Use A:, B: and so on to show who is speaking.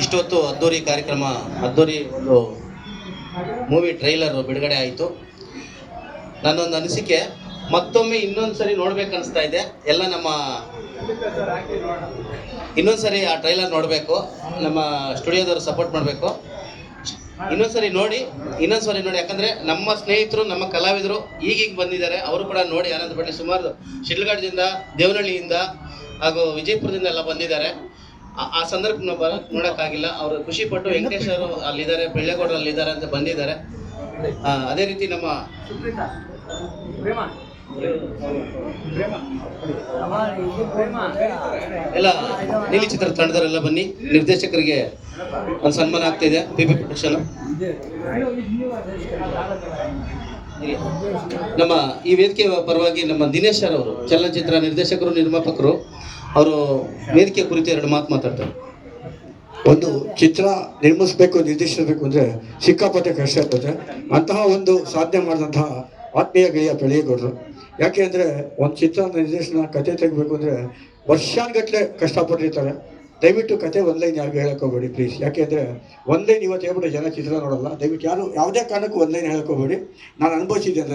A: ಇಷ್ಟೊತ್ತು ಅದ್ದೂರಿ ಕಾರ್ಯಕ್ರಮ, ಅದ್ದೂರಿ ಒಂದು ಮೂವಿ ಟ್ರೈಲರ್ ಬಿಡುಗಡೆ ಆಯಿತು. ನನ್ನೊಂದು ಅನಿಸಿಕೆ, ಮತ್ತೊಮ್ಮೆ ಇನ್ನೊಂದ್ಸರಿ ನೋಡ್ಬೇಕನ್ನಿಸ್ತಾ ಇದೆ. ಎಲ್ಲ ನಮ್ಮ ಇನ್ನೊಂದ್ಸರಿ ಆ ಟ್ರೈಲರ್ ನೋಡಬೇಕು, ನಮ್ಮ ಸ್ಟುಡಿಯೋದವರು ಸಪೋರ್ಟ್ ಮಾಡಬೇಕು. ಇನ್ನೊಂದ್ಸರಿ ನೋಡಿ ಯಾಕಂದರೆ ನಮ್ಮ ಸ್ನೇಹಿತರು, ನಮ್ಮ ಕಲಾವಿದರು ಈಗೀಗ ಬಂದಿದ್ದಾರೆ. ಅವರು ಕೂಡ ನೋಡಿ ಆನಂದ ಪಡಲಿ. ಸುಮಾರು ಶಿಡ್ಲಘಟ್ಟದಿಂದ, ದೇವನಹಳ್ಳಿಯಿಂದ ಹಾಗೂ ವಿಜಯಪುರದಿಂದ ಎಲ್ಲ ಬಂದಿದ್ದಾರೆ. ಆ ಸಂದರ್ಭ ನೋಡೋಕ್ಕಾಗಿಲ್ಲ. ಅವರು ಖುಷಿಪಟ್ಟು ವೆಂಕಟೇಶ್ ಅವರು ಅಲ್ಲಿದ್ದಾರೆ, ಬೆಳ್ಳೆಗೌಡರು ಅಲ್ಲಿದ್ದಾರೆ ಅಂತ ಬಂದಿದ್ದಾರೆ. ಅದೇ ರೀತಿ ನಮ್ಮ ಎಲ್ಲ ನೀಲಿ ಚಿತ್ರ ತಂಡದವರೆಲ್ಲ ಬನ್ನಿ. ನಿರ್ದೇಶಕರಿಗೆ ಒಂದು ಸನ್ಮಾನ ಆಗ್ತಿದೆ. PP ಪ್ರೊಡಕ್ಷನ್ ನಮ್ಮ ಈ ವೇದಿಕೆ ಪರವಾಗಿ ನಮ್ಮ ದಿನೇಶ್ ಸರ್ ಅವರು, ಚಲನಚಿತ್ರ ನಿರ್ದೇಶಕರು, ನಿರ್ಮಾಪಕರು, ಅವರು ವೇದಿಕೆ ಕುರಿತು ಎರಡು ಮಾತು ಮಾತಾಡ್ತಾರೆ.
B: ಒಂದು ಚಿತ್ರ ನಿರ್ಮಿಸಬೇಕು, ನಿರ್ದೇಶಿಸಬೇಕು ಅಂದರೆ ಸಿಕ್ಕಾಪಟ್ಟೆ ಕಷ್ಟ ಇರ್ತದೆ. ಅಂತಹ ಒಂದು ಸಾಧನೆ ಮಾಡಿದಂತಹ ಆತ್ಮೀಯ ಗೆಳೆಯ ಬೆಳ್ಳೆಗೌಡರು. ಯಾಕೆ ಅಂದರೆ ಒಂದು ಚಿತ್ರ ನಿರ್ದೇಶನ ಕತೆ ತೆಗಬೇಕು ಅಂದರೆ ವರ್ಷಾನುಗಟ್ಟಲೆ ಕಷ್ಟಪಟ್ಟಿರ್ತಾರೆ. ದಯವಿಟ್ಟು ಕತೆ ಒಂದ್ಲೈನ್ ಯಾರಿಗೂ ಹೇಳೋಕ್ಕೋಗ್ಬೇಡಿ ಪ್ಲೀಸ್. ಯಾಕೆ ಅಂದರೆ ಒಂದ್ಲೈನ್ ಇವತ್ತು ಹೇಳ್ಬಿಟ್ಟು ಜನ ಚಿತ್ರ ನೋಡಲ್ಲ. ದಯವಿಟ್ಟು ಯಾರು ಯಾವುದೇ ಕಾರಣಕ್ಕೂ ಒಂದ್ಲೈನ್ ಹೇಳೋಕ್ಕೋಗ್ಬೇಡಿ. ನಾನು ಅನುಭವಿಸಿದ್ದೆ.